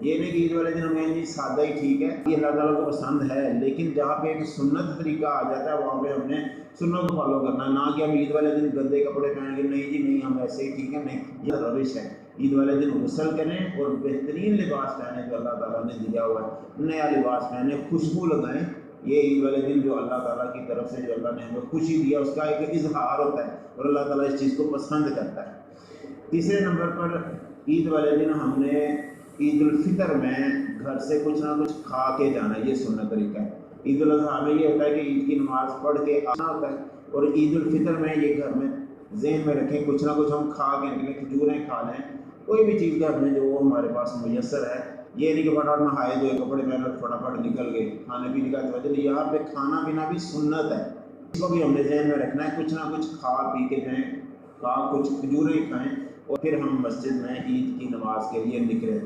یہ نہیں کہ عید والے دن ہمیں جی سادہ ہی ٹھیک ہے، یہ اللہ تعالیٰ کو پسند ہے، لیکن جہاں پہ ایک سنت طریقہ آ جاتا ہے وہاں پہ ہم نے سنت کو فالو کرنا ہے، نہ کہ ہم عید والے دن گندے کپڑے پہن کے نہیں جی نہیں ہم ایسے ہی ٹھیک ہے، نہیں، یہ روش ہے۔ عید والے دن غسل کریں اور بہترین لباس پہنیں جو اللہ تعالیٰ نے دیا ہوا ہے، نیا لباس پہنیں، خوشبو لگائیں۔ یہ عید والے دن جو اللہ تعالیٰ کی طرف سے جو اللہ نے ہمیں خوشی دیا اس کا ایک اظہار ہوتا ہے اور اللہ تعالیٰ اس چیز کو پسند کرتا ہے۔ تیسرے نمبر پر عید والے دن ہم نے عید الفطر میں گھر سے کچھ نہ کچھ کھا کے جانا ہے، یہ سنت طریقہ ہے۔ عید الاضحیٰ میں یہ ہوتا ہے کہ عید کی نماز پڑھ کے آنا ہوتا ہے، اور عید الفطر میں یہ گھر میں ذہن میں رکھیں کچھ نہ کچھ ہم کھا کے نکلیں، کھجوریں کھا لیں، کوئی بھی چیز گھر میں جو وہ ہمارے پاس میسر ہے۔ یہ نہیں کہ فٹافٹ نہائے دھوئے کپڑے پہن کر فٹافٹ نکل گئے، کھانے پینے کا توجہ نہیں، یہاں پہ کھانا پینا بھی سنت ہے، اس کو بھی ہم نے ذہن میں رکھنا ہے، کچھ نہ کچھ کھا پی کے جائیں، کچھ کھجوریں کھائیں اور پھر ہم مسجد میں عید کی نماز کے لیے نکلیں۔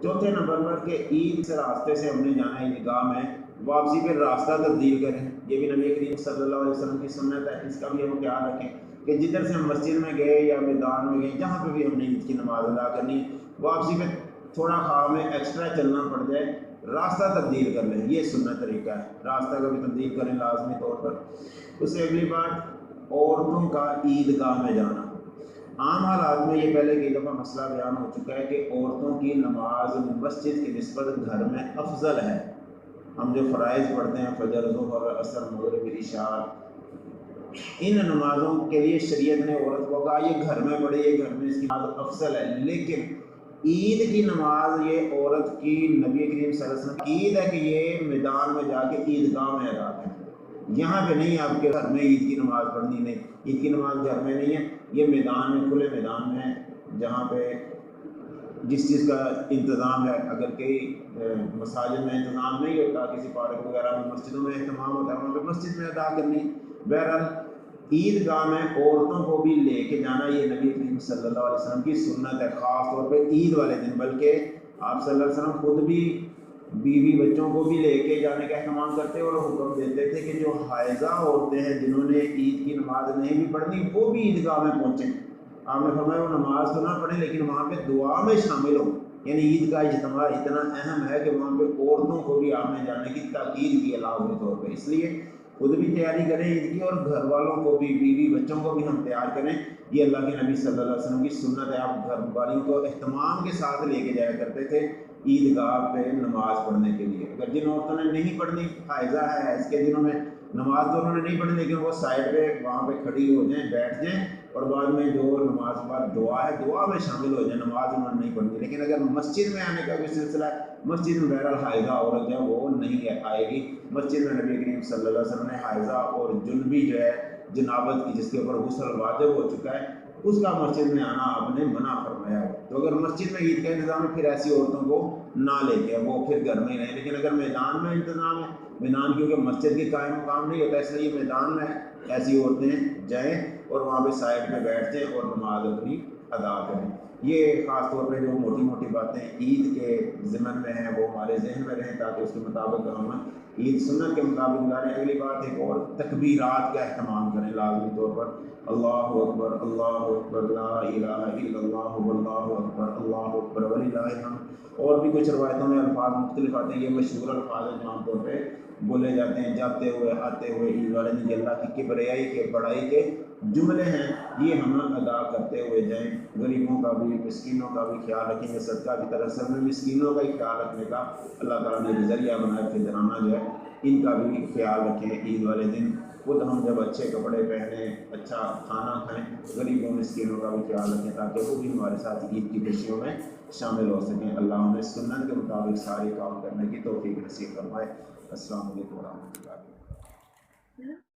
چوتھے نمبر پر کہ عید سے راستے سے ہم نے جانا ہے عیدگاہ میں، واپسی پہ راستہ تبدیل کریں، یہ بھی نبی کریم صلی اللہ علیہ وسلم کی سنت ہے، اس کا بھی ہم خیال رکھیں کہ جدھر سے ہم مسجد میں گئے یا میدان میں گئے جہاں پہ بھی ہم نے عید کی نماز ادا کرنی ہے، واپسی پہ تھوڑا خواہ میں ایکسٹرا چلنا پڑ جائے راستہ تبدیل کر لیں، یہ سنت طریقہ ہے، راستہ کا بھی تبدیل کریں لازمی طور پر۔ اس سے اگلی بات عورتوں کا عیدگاہ میں جانا۔ عام حالات میں یہ پہلے کئی دفعہ مسئلہ بیان ہو چکا ہے کہ عورتوں کی نماز مسجد کی نسبت گھر میں افضل ہے۔ ہم جو فرائض پڑھتے ہیں فجر، ظہر، عصر، مغرب، عشاء، ان نمازوں کے لیے شریعت نے عورت کو کہا یہ گھر میں پڑھے، یہ گھر میں اس کی نماز افضل ہے، لیکن عید کی نماز یہ عورت کی نبی کریم صلی اللہ علیہ وسلم کی عید ہے کہ یہ میدان میں جا کے عیدگاہ میں ادا کریں، یہاں پہ نہیں آپ کے گھر میں عید کی نماز پڑھنی، نہیں، عید کی نماز گھر میں نہیں ہے، یہ میدان میں، کھلے میدان میں جہاں پہ جس چیز کا انتظام ہے، اگر کئی مساجد میں انتظام نہیں ہوتا، کسی پارک وغیرہ میں مسجدوں میں اہتمام ہوتا ہے، وہاں پہ مسجد میں ادا کرنی۔ بہرحال عیدگاہ میں عورتوں کو بھی لے کے جانا یہ نبی کریم صلی اللہ علیہ وسلم کی سنت ہے، خاص طور پہ عید والے دن، بلکہ آپ صلی اللہ علیہ وسلم خود بھی بیوی بچوں کو بھی لے کے جانے کا اہتمام کرتے اور حکم دیتے تھے کہ جو حائضہ عورتیں ہیں جنہوں نے عید کی نماز نہیں بھی پڑھنی وہ بھی عیدگاہ میں پہنچیں۔ آپ نے فرمایا وہ نماز تو نہ پڑھیں لیکن وہاں پہ دعا میں شامل ہوں، یعنی عید کا اجتماع اتنا اہم ہے کہ وہاں پہ عورتوں کو بھی آپ نے جانے کی تاکید کی لازمی طور پہ، اس لیے خود بھی تیاری کریں عید کی اور گھر والوں کو بھی، بیوی بچوں کو بھی ہم تیار کریں، یہ اللہ کے نبی صلی اللہ علیہ وسلم کی سنت ہے۔ آپ گھر والیوں کو اہتمام کے ساتھ لے کے جایا کرتے تھے عیدگاہ پہ نماز پڑھنے کے لیے۔ اگر جن عورتوں نے نہیں پڑھنی، حائضہ ہے، اس کے دنوں میں نماز تو انہوں نے نہیں پڑھنی، لیکن وہ سائڈ پہ وہاں پہ کھڑی ہو جائیں، بیٹھ جائیں، اور بعد میں جو نماز کے بعد دعا ہے دعا میں شامل ہو جائیں، نماز انہوں نے نہیں پڑھنی۔ لیکن اگر مسجد میں آنے کا کوئی سلسلہ ہے، مسجد میں بہرحال حائضہ عورت جو ہے وہ نہیں آئے گی۔ مسجد میں نبی کریم صلی اللہ علیہ وسلم نے حائضہ اور جنبی جو ہے جنابت کی، جس کے اوپر غسل واجب ہو چکا ہے، اس کا مسجد میں آنا آپ نے منع فرمایا ہے۔ تو اگر مسجد میں عید کا انتظام ہے پھر ایسی عورتوں کو نہ لے کے وہ پھر گھر میں ہی رہیں، لیکن اگر میدان میں انتظام ہے، میدان کیونکہ مسجد کے قائم مقام نہیں ہوتا، اس لیے میدان میں ایسی عورتیں جائیں اور وہاں پہ سائڈ پہ بیٹھ جائیں اور نماز اپنی ادا کریں۔ یہ خاص طور پہ جو موٹی موٹی باتیں عید کے ضمن میں ہیں وہ ہمارے ذہن میں رہیں تاکہ اس کے مطابق ہم عید سنت کے مطابق گزاریں۔ اگلی بات ایک اور، تکبیرات کا اہتمام کریں لازمی طور پر، اللہ اکبر، اللہ اکبر، لا الہ الا اللہ، واللہ اکبر، اللہ اکبر وللہ الحمد۔ اور بھی کچھ روایتوں میں الفاظ مختلف آتے ہیں، یہ مشہور الفاظ ہیں جو عام طور پہ بولے جاتے ہیں جاتے ہوئے آتے ہوئے عید والے دن، اللہ کی کبریائی کے بڑائی کے جملے ہیں، یہ ہم ادا کرتے ہوئے جائیں۔ غریبوں کا بھی، مسکینوں کا بھی خیال رکھیں گے، صدقہ کی طرح سب میں مسکینوں کا ہی خیال رکھنے کا اللہ تعالیٰ نے ذریعہ بنایا، فطرانہ جو ہے ان کا بھی خیال رکھیں۔ عید والے دن خود ہم جب اچھے کپڑے پہنیں، اچھا کھانا کھائیں، غریبوں مسکینوں کا بھی خیال رکھیں تاکہ وہ بھی ہمارے ساتھ عید کی خوشیوں میں شامل ہو سکیں۔ اللہ ہمیں سنت کے مطابق سارے کام کرنے کی توفیق نصیب فرمائے۔ السلام علیکم ورحمۃ اللہ۔